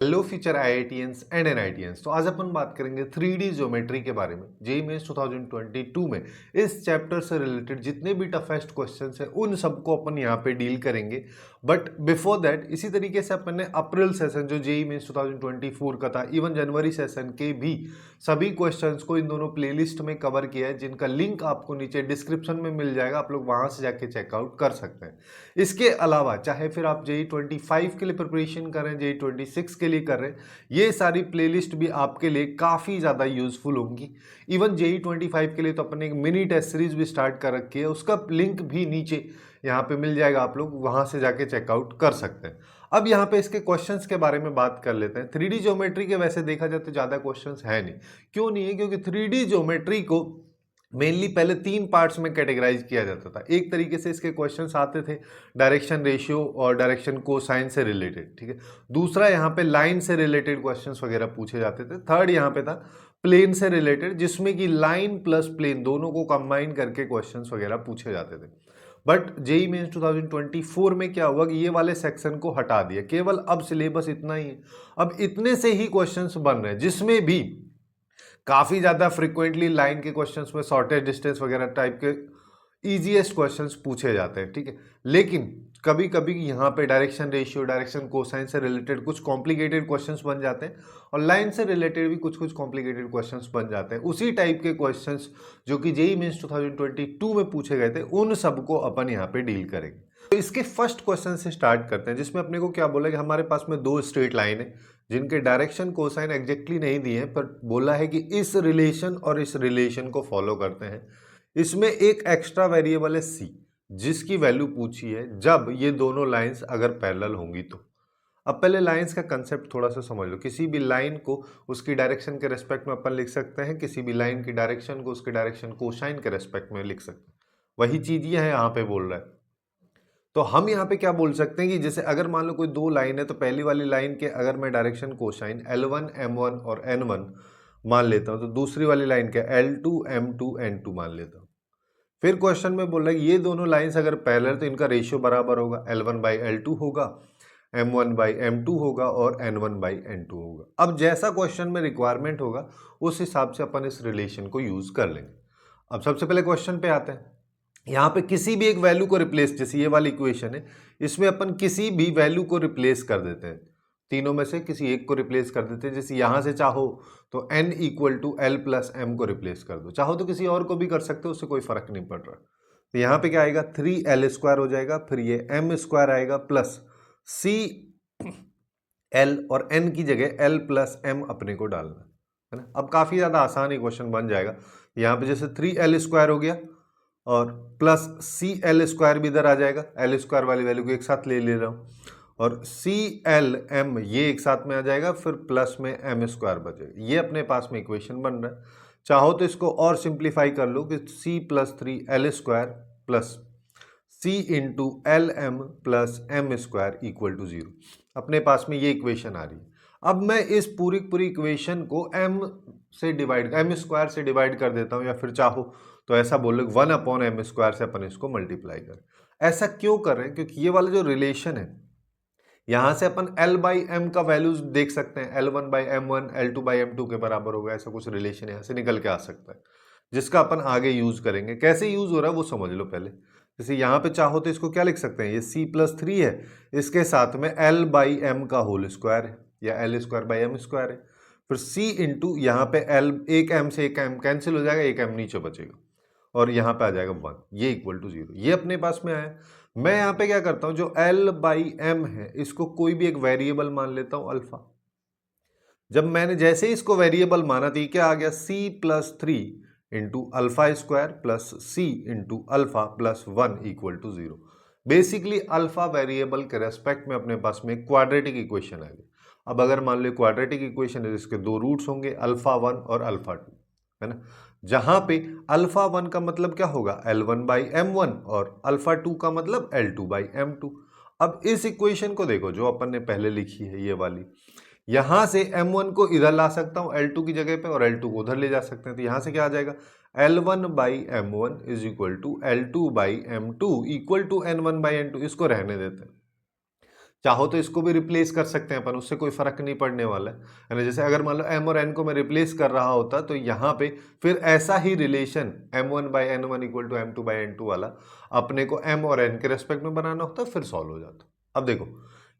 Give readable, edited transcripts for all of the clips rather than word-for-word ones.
Hello future IITians and NITians. तो आज अपन बात करेंगे 3D ज्योमेट्री के बारे में। जेईई मेंस 2022 में इस चैप्टर से रिलेटेड जितने भी टफेस्ट क्वेश्चंस हैं उन सबको अपन यहाँ पे डील करेंगे। बट बिफोर दैट इसी तरीके से अपन ने अप्रैल सेशन जो जेईई मेंस 2024 का था, इवन जनवरी सेशन के भी सभी क्वेश्चंस को इन दोनों प्लेलिस्ट में कवर किया है, जिनका लिंक आपको नीचे डिस्क्रिप्शन में मिल जाएगा। आप लोग वहां से जाके चेकआउट कर सकते हैं। इसके अलावा चाहे फिर आप जेईई 25 के लिए प्रिपरेशन कर रहे हैं, जेईई 26 के लिए कर रहे हैं, ये सारी प्लेलिस्ट भी आपके लिए काफ़ी ज़्यादा यूजफुल होंगी। इवन जेईई 25 के लिए तो अपने एक मिनी टेस्ट सीरीज भी स्टार्ट कर रखी है, उसका लिंक भी नीचे यहाँ पे मिल जाएगा, आप लोग वहाँ से जाके चेकआउट कर सकते हैं। अब यहाँ पे इसके क्वेश्चंस के बारे में बात कर लेते हैं। 3D ज्योमेट्री के वैसे देखा जाए तो ज़्यादा क्वेश्चंस है नहीं। क्यों नहीं है? क्योंकि 3D ज्योमेट्री को मेनली पहले 3 पार्ट्स में कैटेगराइज किया जाता था। एक तरीके से इसके क्वेश्चंस आते थे डायरेक्शन रेशियो और डायरेक्शन कोसाइन से रिलेटेड, ठीक है। दूसरा यहाँ पे लाइन से रिलेटेड क्वेश्चंस वगैरह पूछे जाते थे। थर्ड यहाँ पे था प्लेन से रिलेटेड, जिसमें कि लाइन प्लस प्लेन दोनों को कंबाइन करके क्वेश्चंस वगैरह पूछे जाते थे। बट जेईई मेंस 2024 में क्या हुआ कि ये वाले सेक्शन को हटा दिया, केवल अब सिलेबस इतना ही है। अब इतने से ही क्वेश्चंस बन रहे हैं, जिसमें भी काफ़ी ज़्यादा फ्रिक्वेंटली लाइन के क्वेश्चंस में शॉर्टेज डिस्टेंस वगैरह टाइप के ईजीएस्ट क्वेश्चंस पूछे जाते हैं, ठीक है। लेकिन कभी कभी यहाँ पे डायरेक्शन रेशियो, डायरेक्शन कोसाइन से रिलेटेड कुछ कॉम्प्लिकेटेड क्वेश्चंस बन जाते हैं, और लाइन से रिलेटेड भी कुछ कुछ कॉम्प्लिकेटेड क्वेश्चंस बन जाते हैं। उसी टाइप के क्वेश्चंस जो कि जेईई मेंस 2022 में पूछे गए थे, उन सबको अपन यहाँ पे डील करेंगे। तो इसके फर्स्ट क्वेश्चन से स्टार्ट करते हैं, जिसमें अपने को क्या बोला कि हमारे पास में 2 स्ट्रेट लाइन है जिनके डायरेक्शन कोसाइन एग्जैक्टली नहीं दिए हैं, पर बोला है कि इस रिलेशन और इस रिलेशन को फॉलो करते हैं। इसमें एक एक्स्ट्रा वेरिएबल है सी, जिसकी वैल्यू पूछी है जब ये दोनों लाइंस अगर पैरेलल होंगी तो। अब पहले लाइंस का कंसेप्ट थोड़ा सा समझ लो। किसी भी लाइन को उसकी डायरेक्शन के रेस्पेक्ट में अपन लिख सकते हैं, किसी भी लाइन की डायरेक्शन को उसके डायरेक्शन कोसाइन के रेस्पेक्ट में लिख सकते हैं। वही चीज ये है यहाँ पे बोल रहा है। तो हम यहाँ पे क्या बोल सकते हैं कि जैसे अगर मान लो कोई 2 लाइन है, तो पहली वाली लाइन के अगर मैं डायरेक्शन कोसाइन L1 M1 और N1 मान लेता हूँ, तो दूसरी वाली लाइन के L2 M2 N2 मान लेता हूँ। फिर क्वेश्चन में बोल रहा है ये दोनों लाइंस अगर पैरेलल तो इनका रेशियो बराबर होगा, L1/L2 होगा, M1/M2 होगा और N1/N2 होगा। अब जैसा क्वेश्चन में रिक्वायरमेंट होगा उस हिसाब से अपन इस रिलेशन को यूज कर लेंगे। अब सबसे पहले क्वेश्चन पे आते हैं। यहाँ पे किसी भी एक वैल्यू को रिप्लेस, जैसे ये वाली इक्वेशन है, इसमें अपन किसी भी वैल्यू को रिप्लेस कर देते हैं। तीनों में से किसी एक को रिप्लेस कर देते हैं। जैसे यहाँ से चाहो तो n = L+m को रिप्लेस कर दो, चाहो तो किसी और को भी कर सकते हो, उससे कोई फर्क नहीं पड़ रहा। तो यहाँ पे क्या आएगा, 3L² हो जाएगा, फिर ये m² आएगा प्लस c l, और n की जगह L+m अपने को डालना है ना। अब काफी ज्यादा आसान ही क्वेश्चन बन जाएगा। यहाँ पे जैसे 3L² हो गया और प्लस CL² भी इधर आ जाएगा, L² वाली वैल्यू को एक साथ ले रहा हूँ, और CLM ये एक साथ में आ जाएगा, फिर प्लस में m² बचेगा। ये अपने पास में इक्वेशन बन रहा है। चाहो तो इसको और सिंप्लीफाई कर लो कि C+3L² plus C × LM plus m² = 0। अपने पास में ये इक्वेशन आ रही है। अब मैं इस पूरी इक्वेशन को m² से डिवाइड कर देता हूँ, या फिर चाहो तो ऐसा बोलो 1/m² से अपन इसको मल्टीप्लाई करें। ऐसा क्यों कर रहे हैं? क्योंकि ये वाला जो रिलेशन है, यहां से अपन L/m का वैल्यूज देख सकते हैं, L1/m1 L2/m2 के बराबर होगा, ऐसा कुछ रिलेशन यहां से निकल के आ सकता है, जिसका अपन आगे यूज करेंगे। कैसे यूज हो रहा है वो समझ लो पहले। जैसे यहाँ पे चाहो तो इसको क्या लिख सकते हैं, ये C+3 है, इसके साथ में L/m का होल स्क्वायर है, या L²/m² है, फिर C इंटू यहाँ पे L, एक m से एक m कैंसिल हो जाएगा, एक m नीचे बचेगा, और यहाँ पे आ जाएगा 1, ये = 0। ये अपने पास में आया। मैं यहाँ पे क्या करता हूँ, जो L/m है इसको कोई भी एक वेरिएबल मान लेता हूँ अल्फा। जब मैंने जैसे ही इसको वेरिएबल माना तो ये क्या आ गया, C+3 × α² plus C × α plus 1 = 0। Basically alpha variable के रेस्पेक्ट में अपने पास में क्वाड्रेटिक इक्वेशन आ गई। अब अगर मान लो क्वाड्रेटिक इक्वेशन है, इसके 2 रूट्स होंगे, α1 और α2, है ना। जहां पे α1 का मतलब क्या होगा, L1/m1, और α2 का मतलब L2/m2। अब इस इक्वेशन को देखो जो अपन ने पहले लिखी है, ये वाली, यहां से m1 को इधर ला सकता हूं L2 की जगह पे, और L2 को उधर ले जा सकते हैं। तो यहां से क्या आ जाएगा, L1/m1 = L2/m2 = N1/N2। इसको रहने देते हैं। चाहो तो इसको भी रिप्लेस कर सकते हैं अपन, उससे कोई फर्क नहीं पड़ने वाला है ना। जैसे अगर मान लो m और n को मैं रिप्लेस कर रहा होता तो यहाँ पे फिर ऐसा ही relation m1/n1 equal to m2/n2 वाला अपने को m और n के रेस्पेक्ट में बनाना होता, फिर सॉल्व हो जाता। अब देखो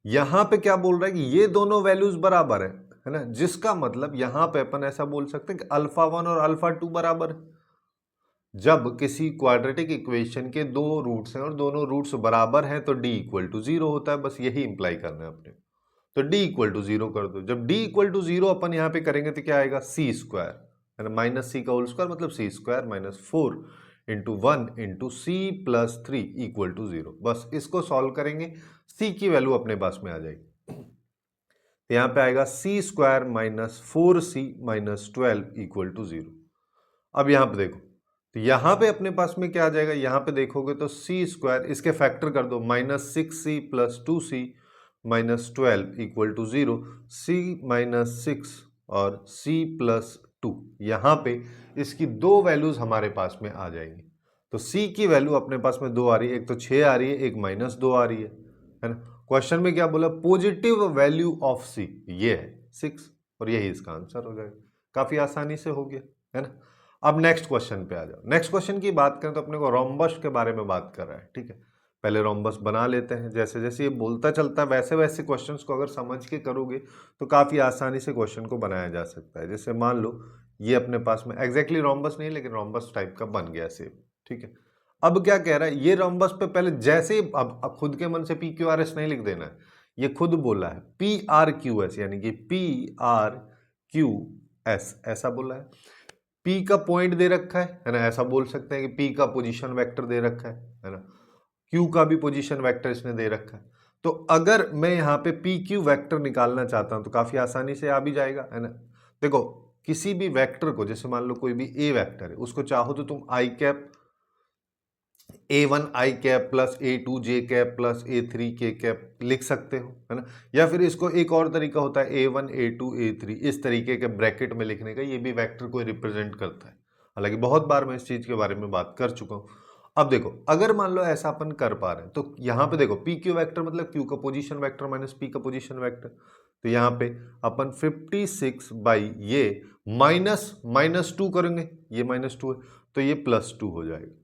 यहाँ पे क्या बोल रहा है कि ये दोनों वैल्यूज बराबर है ना, जिसका मतलब यहाँ पे अपन ऐसा बोल सकते हैं कि α1 और α2 बराबर है। जब किसी क्वाड्रेटिक इक्वेशन के दो रूट्स हैं और दोनों रूट्स बराबर हैं तो d इक्वल टू 0 होता है, बस यही इंप्लाई करना है अपने। तो d इक्वल टू 0 कर दो। जब d इक्वल टू 0 अपन यहाँ पे करेंगे तो क्या आएगा, c स्क्वायर है ना, माइनस सी का होल स्क्वायर मतलब c square minus 4 into 1 into c plus 3 equal to 0। बस इसको सॉल्व करेंगे, c की वैल्यू अपने पास में आ जाएगी। तो यहाँ पे आएगा c square minus 4c minus 12 equal to 0। अब यहाँ पे देखो, तो यहाँ पे अपने पास में क्या आ जाएगा, यहाँ पे देखोगे तो c स्क्वायर इसके फैक्टर कर दो, minus 6c plus 2c minus 12 equal to 0, c minus 6 और c प्लस 2, यहाँ पे इसकी दो वैल्यूज हमारे पास में आ जाएंगी। तो c की वैल्यू अपने पास में दो आ रही है, एक तो 6 आ रही है, एक माइनस 2 आ रही है ना। क्वेश्चन में क्या बोला, पॉजिटिव वैल्यू ऑफ c ये है 6, और यही इसका आंसर हो जाएगा। काफी आसानी से हो गया है ना। अब नेक्स्ट क्वेश्चन पे आ जाओ। नेक्स्ट क्वेश्चन की बात करें तो अपने को रोम्बस के बारे में बात कर रहा है, ठीक है। पहले रोम्बस बना लेते हैं, जैसे जैसे ये बोलता चलता है वैसे वैसे क्वेश्चंस को अगर समझ के करोगे तो काफ़ी आसानी से क्वेश्चन को बनाया जा सकता है। जैसे मान लो ये अपने पास में एग्जैक्टली रोम्बस नहीं लेकिन रोम्बस टाइप का बन गया सेम, ठीक है। अब क्या कह रहा है, ये रोम्बस पे पहले जैसे ही अब खुद के मन से PQRS नहीं लिख देना है, ये खुद बोला है PRQS यानी कि PRQS ऐसा बोला है। P का पॉइंट दे रखा है ना, ऐसा बोल सकते हैं कि P का पोजीशन वेक्टर दे रखा है ना। Q का भी पोजीशन वेक्टर इसने दे रखा है। तो अगर मैं यहाँ पे PQ वेक्टर निकालना चाहता हूं तो काफी आसानी से आ भी जाएगा है ना। देखो किसी भी वेक्टर को, जैसे मान लो कोई भी A वेक्टर है, उसको चाहो तो तुम i cap A1 i cap plus A2 j cap plus A3 k cap लिख सकते हो है ना। या फिर इसको एक और तरीका होता है A1 A2 A3 इस तरीके के ब्रैकेट में लिखने का, ये भी वेक्टर को रिप्रेजेंट करता है। हालांकि बहुत बार मैं इस चीज के बारे में बात कर चुका हूं। अब देखो अगर मान लो ऐसा अपन कर पा रहे हैं तो यहाँ पे देखो PQ वेक्टर मतलब Q का पोजीशन वेक्टर माइनस P का पोजीशन वेक्टर। तो यहाँ पे अपन 56 बाई ये माइनस 2 करेंगे, ये -2 है तो ये +2 हो जाएगा।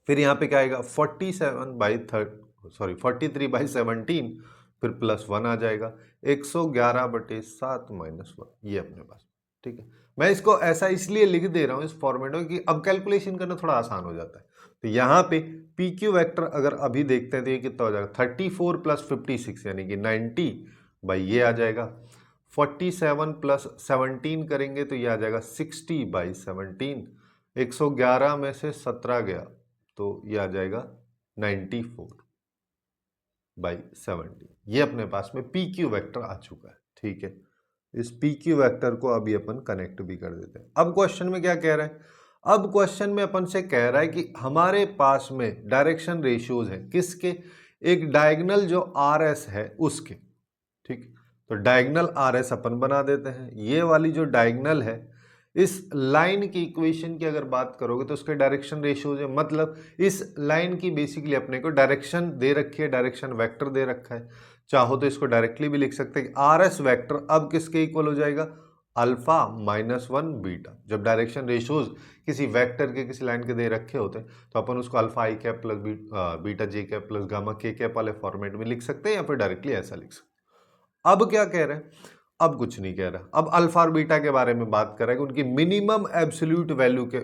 फिर यहाँ पे क्या आएगा 43/17 फिर +1 आ जाएगा 111/7 -1, ये अपने पास, ठीक है। मैं इसको ऐसा इसलिए लिख दे रहा हूँ इस फॉर्मेट में कि अब कैलकुलेशन करना थोड़ा आसान हो जाता है। तो यहाँ पे PQ वेक्टर अगर अभी देखते हैं तो ये कितना हो जाएगा 34 + 56 यानी कि 90 बाई ये आ जाएगा। 47 + 17 करेंगे तो ये आ जाएगा 60/17। 111 में से 17 गया तो ये आ जाएगा 94/17। ये अपने पास में PQ वेक्टर आ चुका है, ठीक है। इस PQ वेक्टर को अभी अपन कनेक्ट भी कर देते हैं। अब क्वेश्चन में क्या कह रहा है, अब क्वेश्चन में अपन से कह रहा है कि हमारे पास में डायरेक्शन रेशियोज है किसके, एक डायगोनल जो RS है उसके, ठीक। तो डायगोनल RS अपन बना देते हैं। ये वाली जो डायगोनल है इस लाइन की इक्वेशन की अगर बात करोगे तो उसके डायरेक्शन रेशियोज है, मतलब इस लाइन की बेसिकली अपने को डायरेक्शन दे रखी है, डायरेक्शन वेक्टर दे रखा है। चाहो तो इसको डायरेक्टली भी लिख सकते हैं RS वेक्टर अब किसके इक्वल हो जाएगा, अल्फा -1 बीटा। जब डायरेक्शन रेशियोज किसी वेक्टर के किसी लाइन के दे रखे होते हैं तो अपन उसको alpha i cap plus beta j cap plus gamma k cap वाले फॉर्मेट में लिख सकते हैं या फिर डायरेक्टली ऐसा लिख सकते हैं। अब क्या कह रहे हैं, अब कुछ नहीं कह रहा, अब अल्फा और बीटा के बारे में बात कर रहा है कि उनकी मिनिमम एब्सोल्यूट वैल्यू के,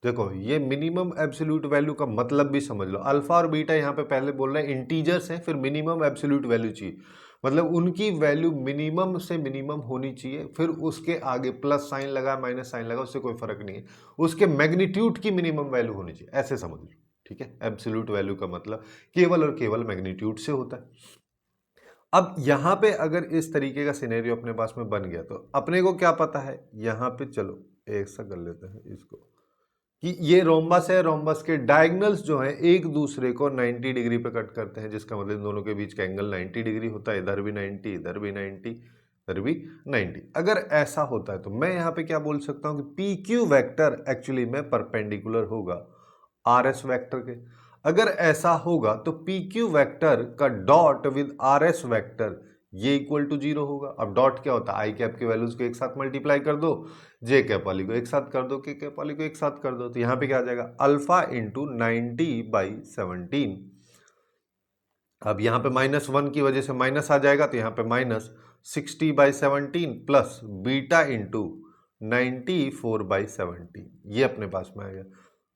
देखो ये मिनिमम एब्सोल्यूट वैल्यू का मतलब भी समझ लो। अल्फा और बीटा यहाँ पे पहले बोल रहे हैं इंटीजर्स हैं, फिर मिनिमम एब्सोल्यूट वैल्यू चाहिए, मतलब उनकी वैल्यू मिनिमम से मिनिमम होनी चाहिए, फिर उसके आगे प्लस साइन लगा माइनस साइन लगा उससे कोई फर्क नहीं है, उसके मैग्नीट्यूड की मिनिमम वैल्यू होनी चाहिए, ऐसे समझ लो, ठीक है। एब्सोल्यूट वैल्यू का मतलब केवल और केवल मैग्नीट्यूड से होता है। अब यहाँ पे अगर इस तरीके का सिनेरियो अपने पास में बन गया तो अपने को क्या पता है, यहाँ पे चलो एक सा कर लेते हैं इसको कि ये रोम्बस है, रोम्बस के डायगोनल्स जो हैं एक दूसरे को 90 डिग्री पे कट करते हैं, जिसका मतलब दोनों के बीच का एंगल 90 डिग्री होता है, इधर भी 90 इधर भी 90 इधर भी 90। अगर ऐसा होता है तो मैं यहाँ पे क्या बोल सकता हूँ कि PQ वेक्टर एक्चुअली में परपेंडिकुलर होगा RS वेक्टर के। अगर ऐसा होगा तो पी क्यू वैक्टर का dot with R S vector ये इक्वल टू 0 होगा। अब डॉट क्या होता है, आई कैप के वैल्यूज को एक साथ मल्टीप्लाई कर दो, जे कैप वाली को एक साथ कर दो, के कैप वाली को एक साथ कर दो, तो यहां पे क्या आ जाएगा अल्फा इंटू 90/17। अब यहाँ पे -1 की वजह से माइनस आ जाएगा, तो यहाँ पे -60/17 प्लस बीटा इंटू 94/17 ये अपने पास में आ गया।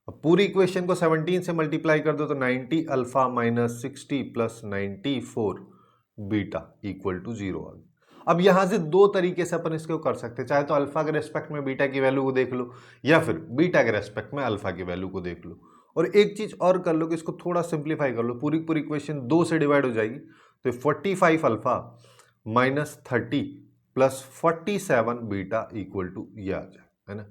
अब पूरी इक्वेशन को 17 से मल्टीप्लाई कर दो तो 90 alpha minus 60 plus 94 beta equal to 0 आ गया। अब यहां से दो तरीके से अपन इसको कर सकते हैं, चाहे तो अल्फा के रेस्पेक्ट में बीटा की वैल्यू को देख लो या फिर बीटा के रेस्पेक्ट में अल्फा की वैल्यू को देख लो। और एक चीज और कर लो कि इसको थोड़ा सिंप्लीफाई कर लो, पूरी पूरी इक्वेशन 2 से डिवाइड हो जाएगी, तो 45 alpha minus 30 plus 47 beta equal to ये आ जाए, है ना।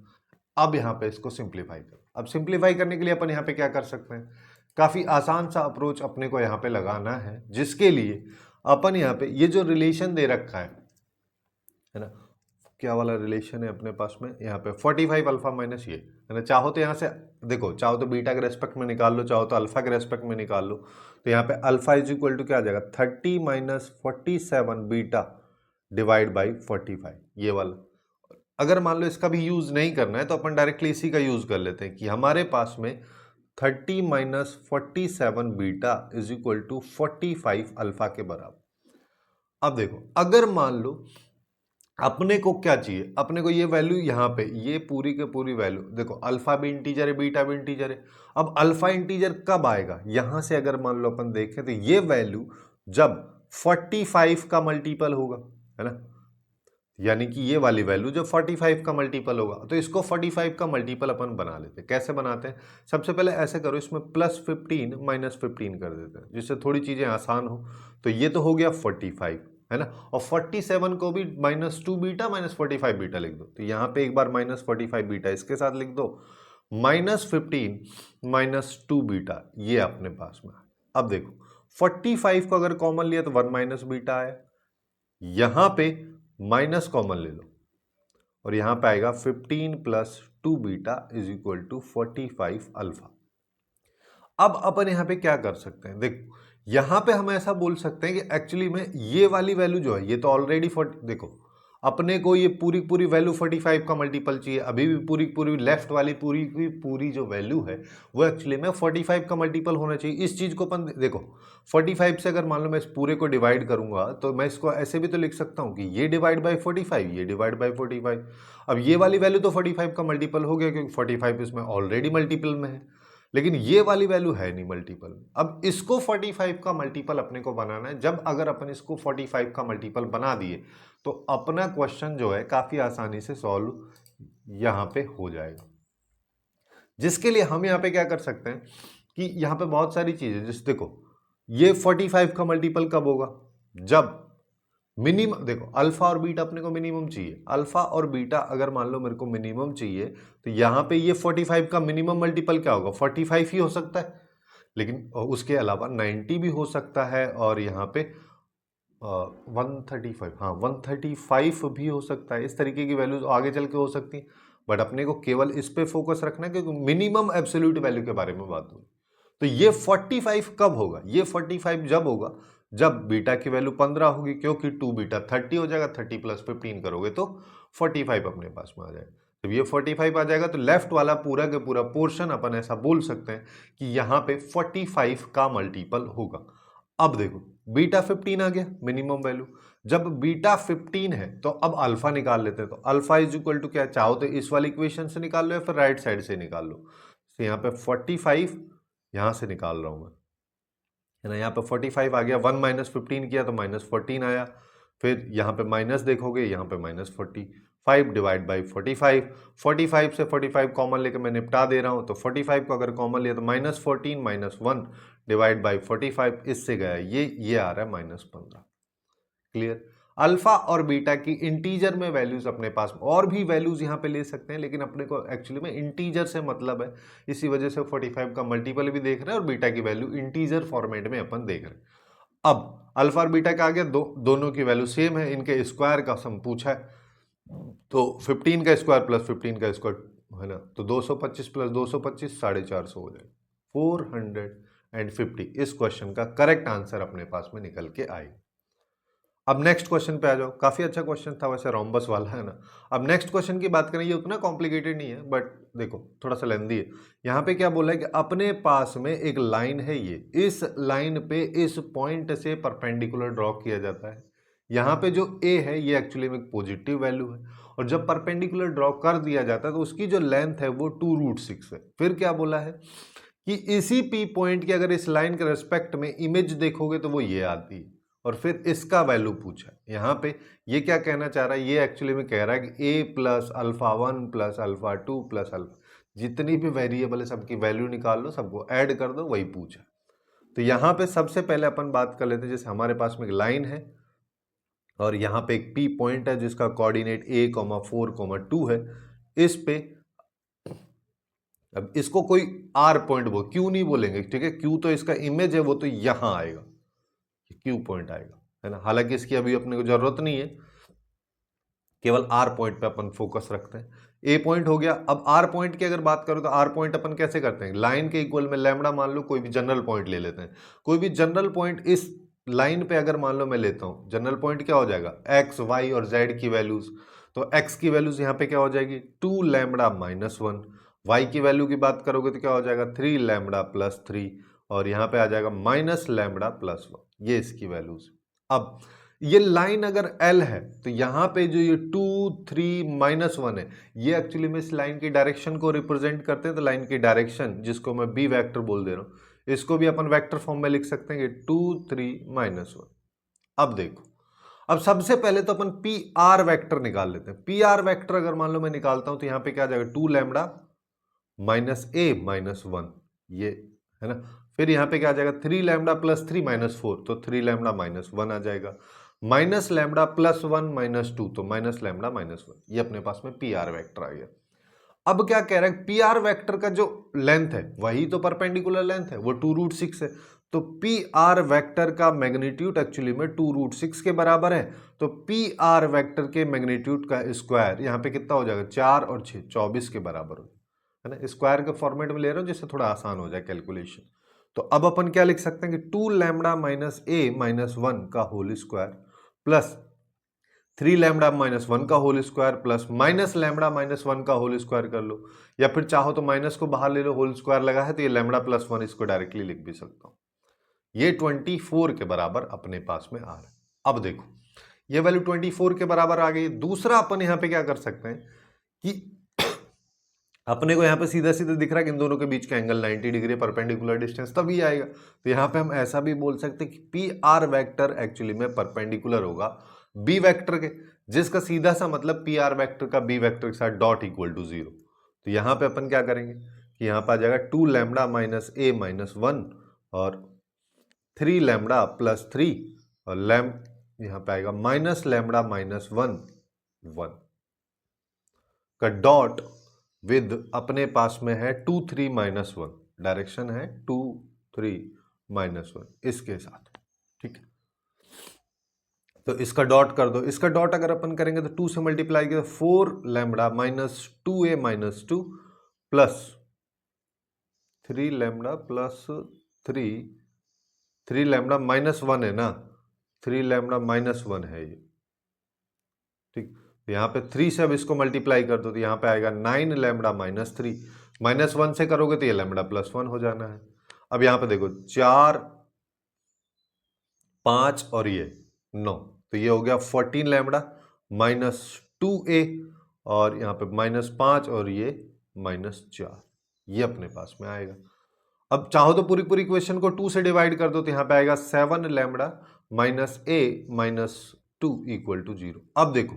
अब यहाँ पे इसको सिंप्लीफाई करो। अब सिंप्लीफाई करने के लिए अपन यहाँ पे क्या कर सकते हैं, काफी आसान सा अप्रोच अपने को यहाँ पे लगाना है, जिसके लिए अपन यहाँ पे ये जो रिलेशन दे रखा है ना, क्या वाला रिलेशन है अपने पास में यहाँ पे 45 अल्फा माइनस ये, है ना। चाहो तो यहाँ से देखो, चाहो तो बीटा के रेस्पेक्ट में निकाल लो, चाहो तो अल्फा के रेस्पेक्ट में निकाल लो, तो यहाँ पे अल्फा इज इक्वल टू क्या आ जाएगा 30 माइनस 47 बीटा डिवाइड बाई 45 ये वाला। अगर मान लो इसका भी यूज नहीं करना है तो अपन डायरेक्टली इसी का यूज कर लेते हैं कि हमारे पास में 30 minus 47 beta is equal to 45 alpha के बराबर। अब देखो, अगर मान लो अपने को क्या चाहिए, अपने को ये वैल्यू यहाँ पे ये पूरी के पूरी वैल्यू देखो, अल्फा भी इंटीजर है बीटा भी इंटीजर है। अब अल्फा इंटीजर कब आएगा, यहां से अगर मान लो अपन देखें तो ये वैल्यू जब 45 का मल्टीपल होगा, है ना, यानी कि ये वाली वैल्यू जब 45 का मल्टीपल होगा, तो इसको 45 का मल्टीपल अपन बना लेते हैं। कैसे बनाते हैं, सबसे पहले ऐसे करो, इसमें +15 -15 कर देते हैं, जिससे थोड़ी चीजें आसान हो। तो ये तो हो गया 45, है ना, और 47 को भी -2 बीटा -45 बीटा लिख दो, तो यहाँ पे एक बार -45 बीटा इसके साथ लिख दो, -15 -2 बीटा ये अपने पास में। अब देखो 45 को अगर कॉमन लिया तो 1 माइनस बीटा आया, यहां पे माइनस कॉमन ले लो और यहां पे आएगा 15 plus 2 beta is equal to 45 alpha. अब अपन यहां पे क्या कर सकते हैं, देखो यहां पे हम ऐसा बोल सकते हैं कि एक्चुअली में ये वाली वैल्यू जो है ये तो ऑलरेडी देखो अपने को ये पूरी पूरी वैल्यू 45 का मल्टीपल चाहिए, अभी भी पूरी पूरी लेफ्ट वाली पूरी की पूरी जो वैल्यू है वो एक्चुअली में 45 का मल्टीपल होना चाहिए। इस चीज को अपन देखो 45 से अगर मान लो मैं इस पूरे को डिवाइड करूंगा तो मैं इसको ऐसे भी तो लिख सकता हूं कि ये डिवाइड बाय 45 ये डिवाइड बाय 45। अब ये वाली वैल्यू तो 45 का मल्टीपल हो गया क्योंकि 45 इसमें ऑलरेडी मल्टीपल में है, लेकिन ये वाली वैल्यू है नहीं मल्टीपल। अब इसको 45 का मल्टीपल अपने को बनाना है। जब अगर अपन इसको 45 का मल्टीपल बना दिए तो अपना क्वेश्चन जो है काफी आसानी से सॉल्व यहां पे हो जाएगा। जिसके लिए हम यहां पे क्या कर सकते हैं कि यहां पे बहुत सारी चीजें, जैसे देखो ये 45 का मल्टीपल कब होगा, जब मिनिमम देखो अल्फा और बीटा अपने को मिनिमम चाहिए, अल्फा और बीटा अगर मान लो मेरे को मिनिमम चाहिए तो यहां पे ये 45 का मिनिमम मल्टीपल क्या होगा 45 ही हो सकता है, लेकिन उसके अलावा 90 भी हो सकता है और यहाँ पे 135, हाँ 135 भी हो सकता है। इस तरीके की वैल्यूज आगे चल के हो सकती है, बट अपने को केवल इस पे फोकस रखना है क्योंकि मिनिमम एब्सोल्यूट वैल्यू के बारे में बात होगी। तो ये 45 कब होगा, ये 45 जब होगा जब बीटा की वैल्यू 15 होगी, क्योंकि 2 बीटा 30 हो जाएगा, 30 प्लस 15 करोगे तो 45 अपने पास में आ जाएगा। जब ये 45 आ जाएगा तो लेफ्ट वाला पूरा के पूरा पोर्शन अपन ऐसा बोल सकते हैं कि यहाँ पे 45 का मल्टीपल होगा। अब देखो बीटा 15 आ गया मिनिमम वैल्यू, जब बीटा 15 है तो अब अल्फा निकाल लेते हैं। तो अल्फा इज इक्वल टू क्या, चाहो तो इस वाली इक्वेशन से निकाल लो या फिर राइट साइड से निकाल लो। तो यहाँ पे 45 यहां से निकाल रहा हूं मैं, है ना, यहाँ पे 45 आ गया, 1 माइनस 15 किया तो -14 आया, फिर यहाँ पे माइनस देखोगे यहाँ पे -45 डिवाइड बाई 45 से 45 कॉमन लेके मैं निपटा दे रहा हूँ। तो 45 को अगर कॉमन लिया तो -14 -1 डिवाइड बाई 45, इससे गया ये आ रहा है -15। क्लियर। अल्फा और बीटा की इंटीजर में वैल्यूज अपने पास और भी वैल्यूज यहाँ पे ले सकते हैं, लेकिन अपने को एक्चुअली में इंटीजर से मतलब है, इसी वजह से 45 का मल्टीपल भी देख रहे हैं और बीटा की वैल्यू इंटीजर फॉर्मेट में अपन देख रहे हैं। अब अल्फा और बीटा का आ गया, दोनों की वैल्यू सेम है, इनके स्क्वायर का सम पूछा है, तो 15 का स्क्वायर प्लस 15 का स्क्वायर, है ना, तो 225 प्लस 225 450 हो जाएगा एंड 50 इस क्वेश्चन का करेक्ट आंसर अपने पास में निकल के आए। अब नेक्स्ट क्वेश्चन पे आ जाओ। काफी अच्छा क्वेश्चन था वैसे, रोम्बस वाला है ना। अब नेक्स्ट क्वेश्चन की बात करें, ये उतना कॉम्प्लिकेटेड नहीं है बट देखो थोड़ा सा लेंदी है। यहाँ पे क्या बोला है कि अपने पास में एक लाइन है, ये इस लाइन पे इस पॉइंट से परपेंडिकुलर ड्रॉ किया जाता है। यहाँ पे जो ए है ये एक्चुअली में एक पॉजिटिव वैल्यू है, और जब परपेंडिकुलर ड्रॉ कर दिया जाता है तो उसकी जो लेंथ है वो 2√6 है। फिर क्या बोला है कि इसी पी पॉइंट की अगर इस लाइन के रेस्पेक्ट में इमेज देखोगे तो वो ये आती है, और फिर इसका वैल्यू पूछा। यहाँ पे ये क्या कहना चाह रहा है, ये एक्चुअली में कह रहा है कि a plus α1 plus α2 plus alpha, जितनी भी वेरिएबल है सबकी वैल्यू निकाल लो, सबको ऐड कर दो, वही पूछा। तो यहाँ पे सबसे पहले अपन बात कर लेते हैं, जैसे हमारे पास में एक लाइन है और यहाँ पे एक P पॉइंट है जिसका कोऑर्डिनेट a,4,2 है। इस पे अब इसको कोई R पॉइंट बोल, Q नहीं बोलेंगे, ठीक है, Q तो इसका इमेज है, वो तो यहां आएगा, Q पॉइंट आएगा, है ना। हालांकि इसकी अभी अपने को जरूरत नहीं है, केवल R पॉइंट पे अपन फोकस रखते हैं। A पॉइंट हो गया। अब R पॉइंट की अगर बात करो तो R पॉइंट अपन कैसे करते हैं, लाइन के इक्वल में लैम्डा मान लो, कोई भी जनरल पॉइंट ले लेते हैं। कोई भी जनरल पॉइंट इस लाइन पे अगर मान लो मैं लेता हूं, जनरल पॉइंट क्या हो जाएगा, x, y और z की वैल्यूज। तो x की वैल्यूज यहाँ पे क्या हो जाएगी 2 लैम्डा माइनस 1, y की वैल्यू की बात करोगे तो क्या हो जाएगा 3 लैम्डा प्लस 3, और यहाँ पे आ जाएगा माइनस लैम्डा प्लस 1, ये इसकी वैल्यूज। अब ये लाइन अगर L है तो यहाँ पे जो ये 2, 3, माइनस 1 है, ये एक्चुअली में इस लाइन की डायरेक्शन को रिप्रेजेंट करते हैं। तो लाइन की डायरेक्शन, जिसको मैं B वेक्टर बोल दे रहा हूँ, इसको भी अपन वेक्टर फॉर्म में लिख सकते हैं कि 2, 3, माइनस 1। अब देखो, अब सबसे पहले तो अपन पी आर वेक्टर निकाल लेते हैं। पी आर वेक्टर अगर मान लो मैं निकालता हूं तो यहाँ पे क्या आ जाएगा 2 लैम्डा माइनस a माइनस 1, ये है ना। फिर यहाँ पे क्या आ जाएगा 3 लैम्डा प्लस 3 माइनस 4, तो 3 लैम्डा माइनस 1 आ जाएगा। माइनस लैम्डा प्लस 1 माइनस 2, तो माइनस लैम्डा माइनस 1, ये अपने पास में पी आर वेक्टर आ गया। अब क्या कह रहा है, पी आर वेक्टर का जो लेंथ है वही तो परपेंडिकुलर लेंथ है, वो 2√6 है। तो पी आर वेक्टर का मैग्नीट्यूड एक्चुअली में 2√6 के बराबर है। तो पी आर वेक्टर के मैग्नीट्यूड का स्क्वायर यहाँ पे कितना हो जाएगा, 4 और 6 24 के बराबर हो, है ना। स्क्वायर के फॉर्मेट में ले रहा हूँ जिससे थोड़ा आसान हो जाए कैलकुलेशन। तो अब अपन क्या लिख सकते हैं कि 2 लैम्डा माइनस a माइनस 1 का whole square plus 3 lambda minus 1 का whole square plus minus lambda minus 1 का होल स्क्वायर कर लो, या फिर चाहो तो माइनस को बाहर ले लो, होल स्क्वायर लगा है तो ये लैम्डा प्लस 1, इसको डायरेक्टली लिख भी सकता हूं। ये 24 के बराबर अपने पास में आ रहा है। अब देखो ये वैल्यू 24 के बराबर आ गई। दूसरा अपन यहां पे क्या कर सकते हैं कि अपने को यहाँ पे सीधा सीधा दिख रहा है कि इन दोनों के बीच का एंगल 90 डिग्री परपेंडिकुलर डिस्टेंस, तभी आएगा। तो यहाँ पे हम ऐसा भी बोल सकते हैं कि पी आर वेक्टर एक्चुअली में परपेंडिकुलर होगा बी वेक्टर के, जिसका सीधा सा मतलब पी आर वेक्टर का बी वेक्टर के साथ डॉट इक्वल टू 0। तो यहाँ पे अपन क्या करेंगे कि यहाँ पे आ जाएगा 2 लैम्डा माइनस a माइनस 1 और 3 लैम्डा प्लस 3 और यहाँ पे आएगा माइनस लैम्डा माइनस 1 का डॉट विद अपने पास में है 2, 3, माइनस 1, डायरेक्शन है 2, 3, माइनस 1 इसके साथ, ठीक है। तो इसका डॉट कर दो। इसका डॉट अगर अपन करेंगे तो 2 से मल्टीप्लाई किया 4 lambda minus 2a minus 2 plus 3 lambda plus 3 lambda minus 1 है ना, 3 लैम्डा माइनस 1 है ये, ठीक। तो यहाँ पे 3 से अब इसको मल्टीप्लाई कर दो तो यहाँ पे आएगा 9 लैम्डा माइनस 3, माइनस 1 से करोगे तो ये लैम्डा प्लस 1 हो जाना है। अब यहाँ पे देखो 4, 5 और ये 9, तो ये हो गया 14 लैम्डा माइनस 2a, और यहाँ पे माइनस 5 और ये माइनस 4, ये अपने पास में आएगा। अब चाहो तो पूरी पूरी इक्वेशन को 2 से डिवाइड कर दो तो यहाँ पे आएगा 7 lambda minus a minus 2 equal to 0। अब देखो,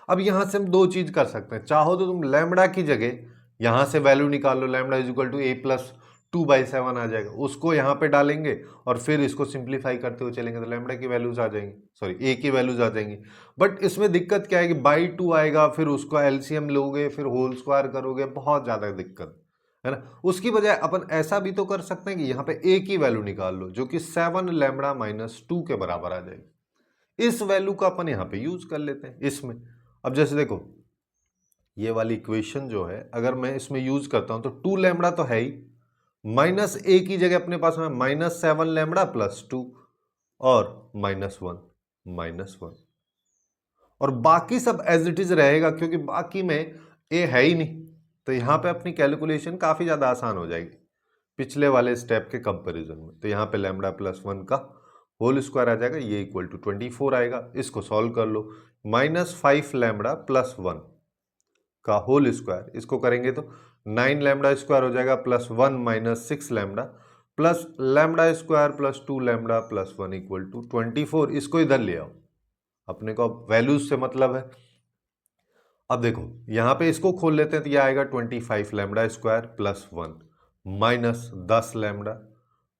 अब यहां से हम दो चीज कर सकते हैं। चाहो तो तुम लैम्डा की जगह यहां से वैल्यू निकाल लो, lambda is equal to a plus 2/7 आ जाएगा, उसको यहाँ पे डालेंगे और फिर इसको सिंप्लीफाई करते हुए चलेंगे तो लैम्डा की वैल्यूज आ जाएंगी, सॉरी a की वैल्यूज आ जाएंगी। बट इसमें दिक्कत क्या है कि बाई 2 आएगा, फिर उसको एलसीएम लोगे, फिर होल स्क्वायर करोगे, बहुत ज्यादा दिक्कत है ना। उसकी बजाय अपन ऐसा भी तो कर सकते हैं कि यहाँ पे a की वैल्यू निकाल लो जो कि 7 लैम्डा माइनस 2 के बराबर आ जाएगी। इस वैल्यू का अपन यहाँ पे यूज कर लेते हैं इसमें। अब जैसे देखो ये वाली इक्वेशन जो है अगर मैं इसमें यूज करता हूं तो 2 लैम्डा तो है ही, माइनस ए की जगह अपने पास में -7 लैम्बडा प्लस 2 और -1 और बाकी सब एज इट इज रहेगा क्योंकि बाकी में ए है ही नहीं, तो यहां पे अपनी कैलकुलेशन काफी ज्यादा आसान हो जाएगी पिछले वाले स्टेप के कंपैरिजन में। तो यहाँ पे लैम्बडा प्लस 1 का होल स्क्वायर आ जाएगा, ये इक्वल टू 24 आएगा। इसको सॉल्व कर लो, -5 लैम्बडा प्लस 1 का होल स्क्वायर, इसको करेंगे तो 9 लैम्बडा स्क्वायर हो जाएगा plus 1 -6 lambda plus lambda square plus 2 lambda plus 1 equal to 24। इसको इधर ले आओ, अपने को वैल्यूज से मतलब है। अब देखो यहां पे इसको खोल लेते हैं तो यह आएगा 25 lambda square plus 1 minus 10 lambda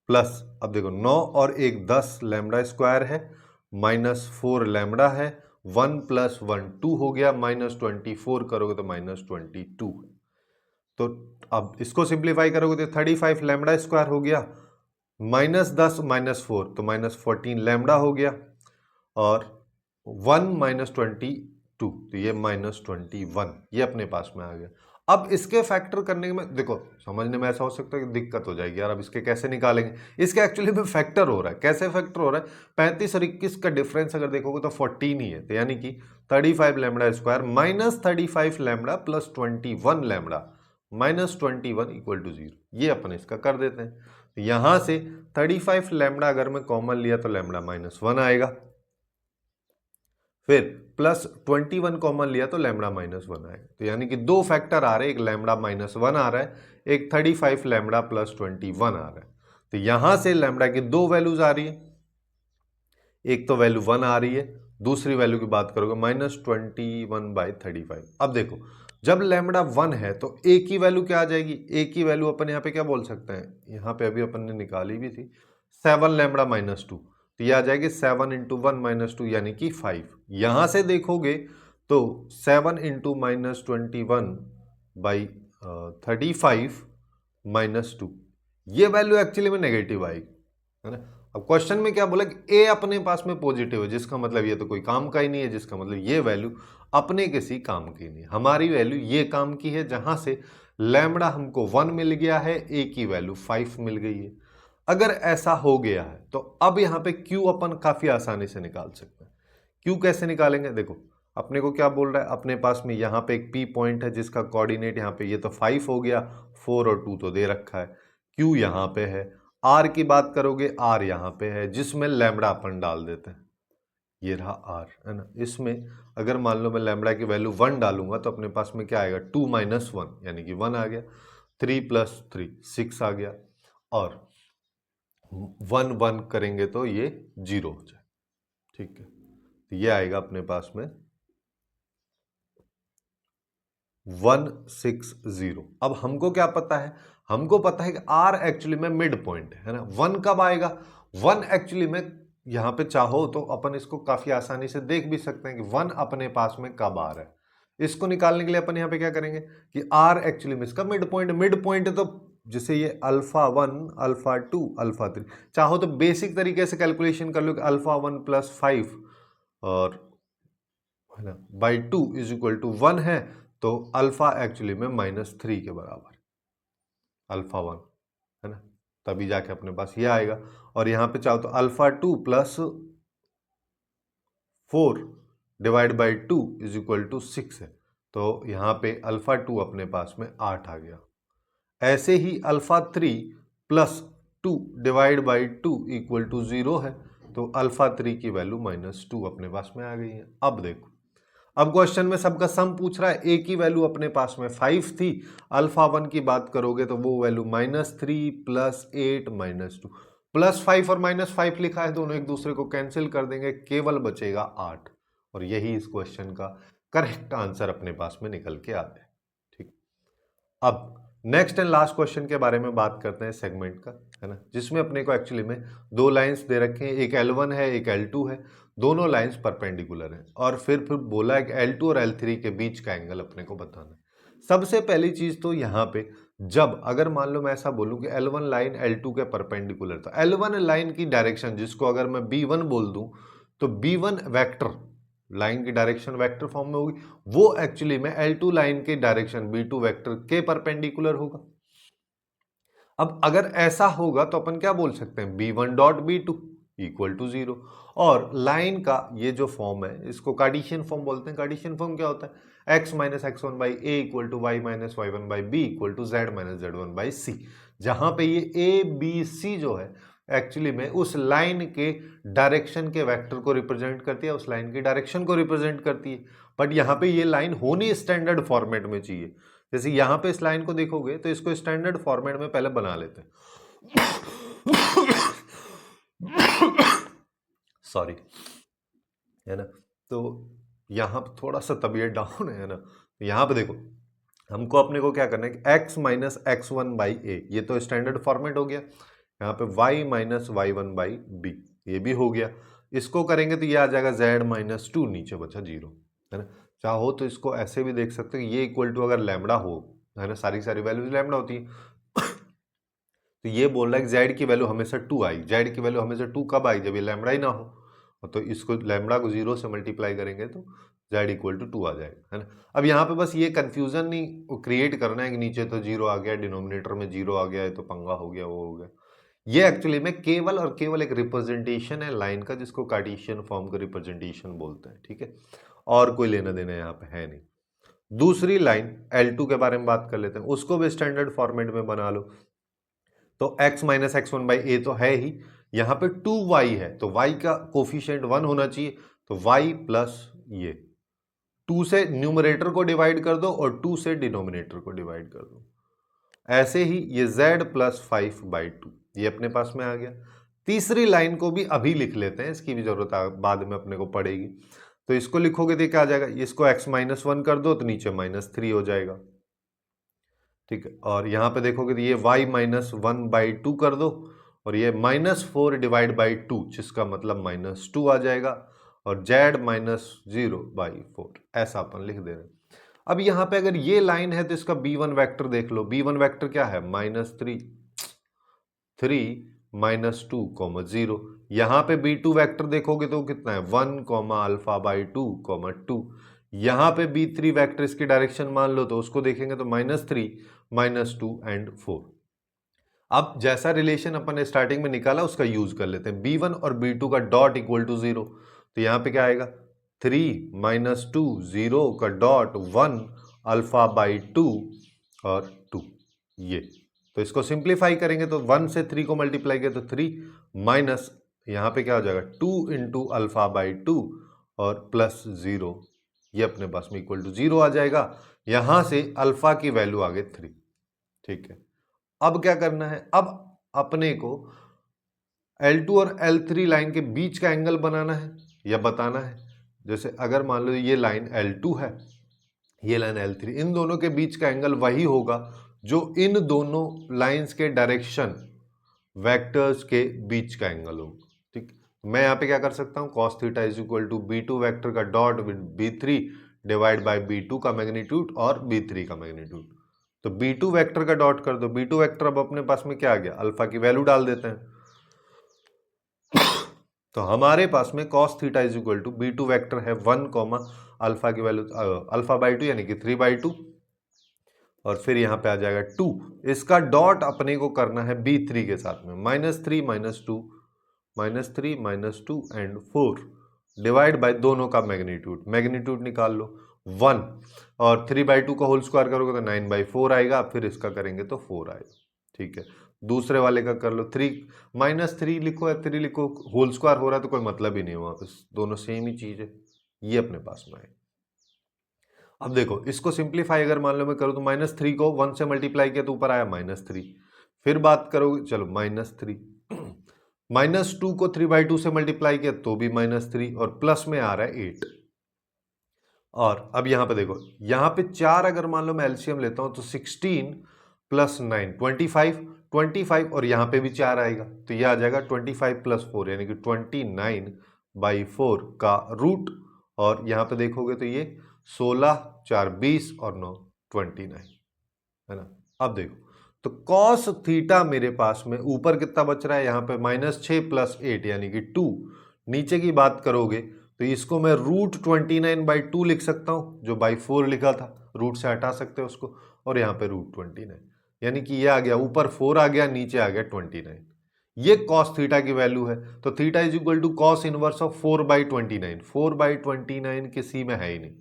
plus, अब देखो 9 और 1 10 लैम्बडा स्क्वायर है -4 लैम्बडा है, 1 प्लस 1 2 हो गया, -24 करोगे तो -22। तो अब इसको सिंप्लीफाई करोगे तो 35 लैम्बडा स्क्वायर हो गया, -10 -4 तो -14 लैम्बडा हो गया और 1 -22 तो ये -21, ये अपने पास में आ गया। अब इसके फैक्टर करने में देखो समझने में ऐसा हो सकता है कि दिक्कत हो जाएगी यार, अब इसके कैसे निकालेंगे। इसके एक्चुअली में फैक्टर हो रहा है, कैसे फैक्टर हो रहा है, 35 और 21 का डिफरेंस अगर देखोगे तो 14 ही है, तो यानी कि 35 lambda square -35 lambda plus 21 lambda -21 equal to 0, ये अपन इसका कर देते हैं। तो यहां से 35 लैम्बडा अगर मैं कॉमन लिया तो लैम्बडा -1 आएगा, फिर प्लस 21 कॉमन लिया तो लैम्बडा -1 आएगा। तो यानी कि दो फैक्टर आ रहे हैं, एक लैम्बडा -1 आ रहा है, एक 35 लैम्बडा प्लस 21 आ रहा है। तो यहां से लैम्बडा की दो वैल्यूज आ रही है, एक तो वैल्यू 1 आ रही है, दूसरी वैल्यू की बात करोगे -21/35। अब देखो जब लैम्बडा 1 है तो ए की वैल्यू क्या आ जाएगी, ए की वैल्यू अपन यहाँ पे क्या बोल सकते हैं, यहाँ पे अभी अपन ने निकाली भी थी 7 लैम्बडा -2, तो ये आ जाएगी 7 × 1 - 2 यानी कि 5। यहां से देखोगे तो 7 × -21/35 -2, ये वैल्यू एक्चुअली में नेगेटिव आएगी, है ना। अब क्वेश्चन में क्या बोला कि ए अपने पास में पॉजिटिव है, जिसका मतलब ये तो कोई काम का ही नहीं है, जिसका मतलब ये वैल्यू अपने किसी काम की नहीं है। हमारी वैल्यू ये काम की है, जहां से लैम्बडा हमको 1 मिल गया है, ए की वैल्यू 5 मिल गई है। अगर ऐसा हो गया है तो अब यहां पे क्यू अपन काफी आसानी से निकाल सकते हैं। क्यू कैसे निकालेंगे, देखो अपने को क्या बोल रहा है, अपने पास में यहां पे एक पी पॉइंट है जिसका कोऑर्डिनेट यहां पे ये तो 5 हो गया, 4 और 2 तो दे रखा है, क्यू यहां पे है, आर की बात करोगे आर यहां पे है जिसमें लैम्बडा अपन डाल देते हैं, ये रहा आर, है ना। इसमें अगर मान लो मैं लैम्बडा की वैल्यू 1 डालूंगा तो अपने पास में क्या आएगा 2 - 1 यानी कि 1 आ गया, 3 + 3 6 आ गया और 1 1 करेंगे तो ये 0 हो जाए, ठीक है। तो ये आएगा अपने पास में 160। अब हमको क्या पता है, हमको पता है कि आर एक्चुअली में मिड पॉइंट है ना। 1 कब आएगा, 1 एक्चुअली में यहां पे चाहो तो अपन इसको काफी आसानी से देख भी सकते हैं कि 1 अपने पास में कब आ रहा है। इसको निकालने के लिए अपन यहां पे क्या करेंगे कि आर एक्चुअली में इसका मिड पॉइंट है, तो जैसे ये α1 α2 α3, चाहो तो बेसिक तरीके से कैलकुलेशन कर लो कि α1 + 5 और है ना /2 = 1 है, तो अल्फा एक्चुअली में -3 के बराबर, α1, है ना, तभी जाके अपने पास ये आएगा। और यहां पे चाहो तो α2 + 4 / 2 = 6 है, तो यहां पे α2 अपने पास में 8 आ गया। ऐसे ही α3 + 2 / 2 = 0 है, तो α3 की वैल्यू -2 अपने पास में आ गई है। अब देखो, अब क्वेश्चन में सबका सम पूछ रहा है, ए की वैल्यू अपने पास में 5 थी, α1 की बात करोगे तो वो वैल्यू -3 + 8 -2, +5 और -5 लिखा है, दोनों एक दूसरे को कैंसिल कर देंगे, केवल बचेगा 8, और यही इस क्वेश्चन का करेक्ट आंसर अपने पास में निकल के आता है। ठीक, अब नेक्स्ट एंड लास्ट क्वेश्चन के बारे में बात करते हैं सेगमेंट का, है ना, जिसमें अपने को एक्चुअली में दो लाइंस दे रखे हैं, एक L1 है एक L2 है, दोनों लाइंस परपेंडिकुलर हैं, और फिर बोला है कि L2 और L3 के बीच का एंगल अपने को बताना है। सबसे पहली चीज तो यहाँ पे, जब अगर मान लो मैं ऐसा बोलूं कि L1 लाइन L2 के परपेंडिकुलर, तो L1 लाइन की डायरेक्शन जिसको अगर मैं B1 बोल दूं, तो B1 वेक्टर, लाइन की डायरेक्शन वेक्टर फॉर्म में होगी, वो एक्चुअली में L2 लाइन के डायरेक्शन B2 वेक्टर के परपेंडिकुलर होगा। अब अगर ऐसा होगा तो अपन क्या बोल सकते हैं, b1 dot b2 equal to 0। और लाइन का ये जो फॉर्म है इसको कार्टेशियन फॉर्म बोलते हैं। कार्टेशियन फॉर्म क्या होता है, x minus x one by A equal to Y minus Y one by B equal to Z minus Z one by C, जहां पे ये ए बी सी जो है एक्चुअली में उस लाइन के डायरेक्शन के वेक्टर को रिप्रेजेंट करती है, उस लाइन की डायरेक्शन को रिप्रेजेंट करती है। बट यहाँ पे ये लाइन होनी स्टैंडर्ड फॉर्मेट में चाहिए। जैसे यहाँ पे इस लाइन को देखोगे तो इसको स्टैंडर्ड फॉर्मेट में पहले बना लेते हैं। सॉरी, है ना। तो यहाँ पे थोड़ा सा तबीयत डाउन है ना। यहाँ पे देखो हमको अपने को क्या करना है कि x minus x one by a, ये तो स्टैंडर्ड फॉर्मेट हो गया। यहाँ पे y minus Y one by b, ये भी हो गया। इसको करेंगे तो ये आ जाएगा z माइनस टू, नीचे बचा 0, है ना। चाहो तो इसको ऐसे भी देख सकते हो, ये इक्वल टू अगर लैम्बडा हो, है ना, सारी वैल्यूज लैम्बडा होती है तो ये बोल रहा है कि जेड की वैल्यू हमेशा 2 आई। जेड की वैल्यू हमेशा 2 कब आई, जब ये लैम्बडा ही ना हो। तो इसको लैम्बडा को 0 से मल्टीप्लाई करेंगे तो जेड इक्वल टू 2 आ जाएगा, है ना। अब यहाँ पे बस ये कंफ्यूजन नहीं क्रिएट करना है कि नीचे तो 0 आ गया, डिनोमिनेटर में 0 आ गया है तो पंगा हो गया, वो हो गया। ये एक्चुअली में केवल और केवल एक रिप्रेजेंटेशन है लाइन का, जिसको कार्टेशियन फॉर्म का रिप्रेजेंटेशन बोलते हैं, ठीक है। और कोई लेना देना यहाँ पे है नहीं। दूसरी लाइन L2 के बारे में बात कर लेते हैं, उसको भी स्टैंडर्ड फॉर्मेट में बना लो। तो x minus x one by a तो है ही, यहाँ पे 2y है तो y का कोफिशिएंट 1 होना चाहिए, तो y प्लस ये 2 से न्यूमरेटर को डिवाइड कर दो और 2 से डिनोमिनेटर को डिवाइड कर दो। ऐसे ही ये z प्लस 5 बाई 2 ये अपने पास में आ गया। तीसरी लाइन को भी अभी लिख लेते हैं, इसकी भी जरूरत बाद में अपने को पड़ेगी। तो इसको लिखोगे तो क्या आ जाएगा, इसको x माइनस वन कर दो तो नीचे -3 हो जाएगा, ठीक है। और यहाँ पे देखोगे तो ये y minus one by two कर दो और ये -4 डिवाइड बाई 2, जिसका मतलब -2 आ जाएगा, और z माइनस 0 बाई 4, ऐसा अपन लिख दे रहे हैं। अब यहाँ पे अगर ये लाइन है तो इसका b1 वेक्टर देख लो। b1 वेक्टर क्या है, -3 माइनस 2 0। यहाँ पे b2 वेक्टर देखोगे तो कितना है, 1 अल्फा बाई 2 2। यहाँ पे b3 वेक्टर इसकी डायरेक्शन मान लो तो उसको देखेंगे तो -3 -2 एंड 4। अब जैसा रिलेशन अपन ने स्टार्टिंग में निकाला उसका यूज कर लेते हैं। b1 और b2 का डॉट इक्वल टू 0, तो यहाँ पे क्या आएगा, 3 -2 0 का डॉट 1 अल्फा बाई 2 और 2, ये। तो इसको सिंप्लीफाई करेंगे तो 1 से 3 को मल्टीप्लाई किया तो 3 माइनस यहाँ पे क्या हो जाएगा 2 इंटू अल्फा बाई 2 और प्लस 0, ये अपने पास में इक्वल टू 0 आ जाएगा। यहां से अल्फा की वैल्यू आ गई 3, ठीक है। अब क्या करना है, अब अपने को L2 और L3 लाइन के बीच का एंगल बनाना है या बताना है। जैसे अगर मान लो ये लाइन L2 है, ये लाइन L3, इन दोनों के बीच का एंगल वही होगा जो इन दोनों लाइंस के डायरेक्शन वेक्टर्स के बीच का एंगल होगा, ठीक। मैं यहाँ पे क्या कर सकता हूँ, cos theta is equal to b2 vector का dot with b3 divide by b2 का मैग्नीट्यूड और b3 का मैग्नीट्यूड। तो b2 वेक्टर का डॉट कर दो। b2 वेक्टर अब अपने पास में क्या आ गया, अल्फा की वैल्यू डाल देते हैं। तो हमारे पास में cos theta is equal to b2 vector है 1 अल्फा की वैल्यू अल्फा बाई 2 यानी कि 3/2, और फिर यहाँ पे आ जाएगा 2। इसका डॉट अपने को करना है b3 के साथ में, -3 -2 एंड 4 डिवाइड बाय दोनों का मैग्नीट्यूड निकाल लो 1, और 3/2 का होल स्क्वायर करोगे तो 9/4 आएगा, फिर इसका करेंगे तो 4 आएगा, ठीक है। दूसरे वाले का कर लो, 3 लिखो या 3 लिखो, होल स्क्वायर हो रहा है तो कोई मतलब ही नहीं है, वापस दोनों सेम ही चीज है, ये अपने पास में है। अब देखो इसको सिंप्लीफाई अगर मान लो मैं करूँ तो -3 को 1 से मल्टीप्लाई किया तो ऊपर आया -3, फिर बात करोगे चलो -3 -2 को 3/2 से मल्टीप्लाई किया तो भी -3, और प्लस में आ रहा है 8। और अब यहाँ पे देखो, यहाँ पे 4 अगर मान लो मैं एलसीएम लेता हूँ तो 16 + 9 25 और यहाँ पे भी 4 आएगा तो ये आ जाएगा 25 + 4 यानी कि 29/4 का रूट। और यहाँ पे देखोगे तो ये 16 4 20 और 9 29, है ना। अब देखो तो cos थीटा मेरे पास में ऊपर कितना बच रहा है, यहाँ पे -6 + 8 यानी कि 2। नीचे की बात करोगे तो इसको मैं √29/2 लिख सकता हूँ, जो बाई 4 लिखा था, रूट से हटा सकते हो उसको, और यहाँ पे √29। यानी कि ये आ गया ऊपर 4 आ गया, नीचे आ गया 29। ये कॉस थीटा की वैल्यू है, तो theta is equal to cos inverse of 4/29। 4/29 किसी में है ही नहीं।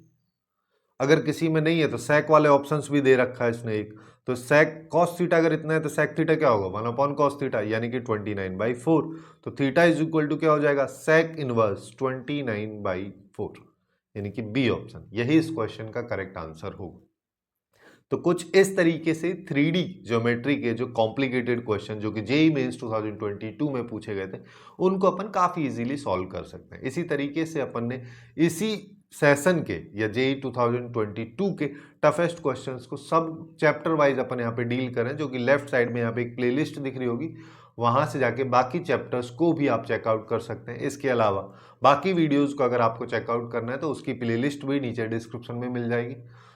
अगर किसी में नहीं है तो सेक वाले ऑप्शंस भी दे रखा है इसने एक, तो सेक कॉस थीटा अगर इतना है तो सेक थीटा क्या होगा 1 कॉस थीटा, यानी कि 29/4। तो थीटा इज इक्वल टू क्या हो जाएगा सेक इनवर्स 29/4, यानी कि बी ऑप्शन यही इस क्वेश्चन का करेक्ट आंसर होगा। तो कुछ इस तरीके से 3D ज्योमेट्री के जो कॉम्प्लिकेटेड क्वेश्चन जो कि जेईई मेंस 2022 में पूछे गए थे, उनको अपन काफी इजीली सॉल्व कर सकते हैं। इसी तरीके से अपन ने इसी सेशन के या जेईई 2022 के टफेस्ट क्वेश्चंस को सब चैप्टर वाइज अपन यहाँ पे डील करें, जो कि लेफ्ट साइड में यहाँ पे एक प्लेलिस्ट दिख रही होगी, वहां से जाके बाकी चैप्टर्स को भी आप चेकआउट कर सकते हैं। इसके अलावा बाकी वीडियोस को अगर आपको चेकआउट करना है तो उसकी प्लेलिस्ट भी नीचे डिस्क्रिप्शन में मिल जाएगी।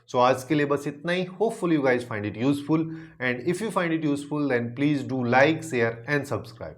सो आज के लिए बस इतना ही। Hopefully you guys find it useful, and if you find it useful then please do like, share and subscribe.